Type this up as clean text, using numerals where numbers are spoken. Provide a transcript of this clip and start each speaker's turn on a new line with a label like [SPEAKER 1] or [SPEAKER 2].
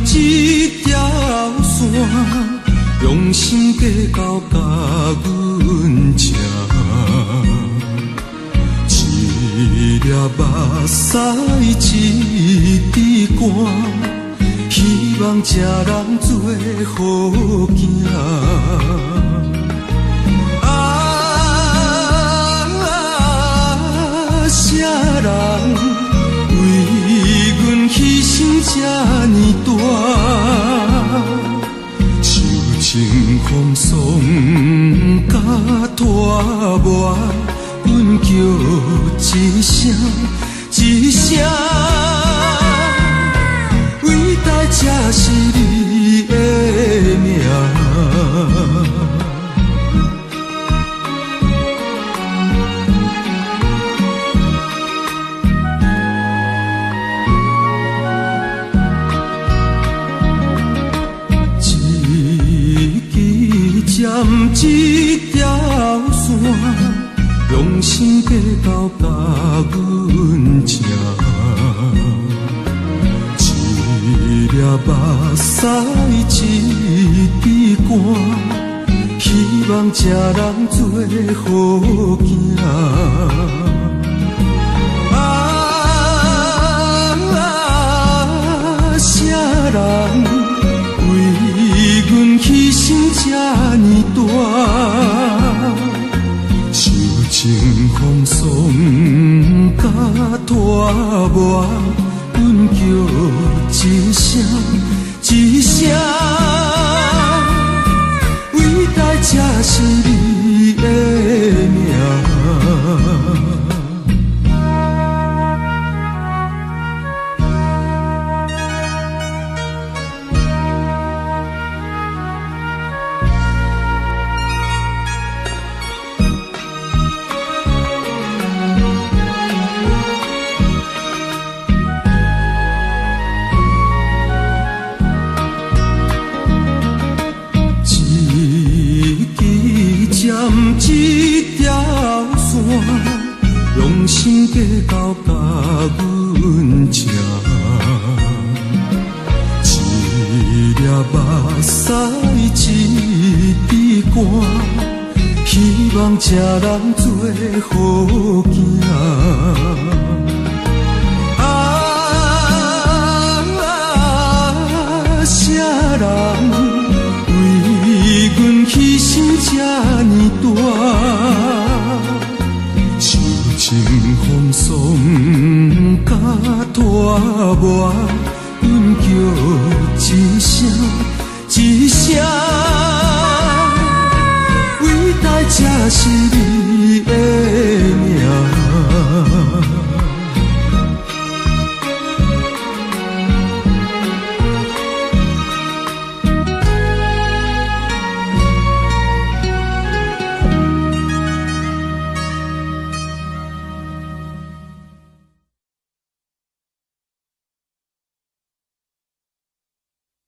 [SPEAKER 1] 一条线，用心计较甲阮吃。一粒目屎，一滴汗，希望这人做好囝。啥人为阮牺牲这呢大？受情风霜甲拖磨，阮叫一声一声，伟大才是你的名。一条线，用心计较甲阮吃。一粒目屎，一滴汗，希望这人做好囝。啥人为阮牺牲这呢大？受情风霜甲拖磨，阮叫一声一声，伟大才是你的名。一条线，用心计较甲阮吃。一粒目屎，一滴汗，希望这人做好囝。啥人为阮牺牲这呢大？受情风霜甲拖磨，阮叫一声一声，伟大才是你。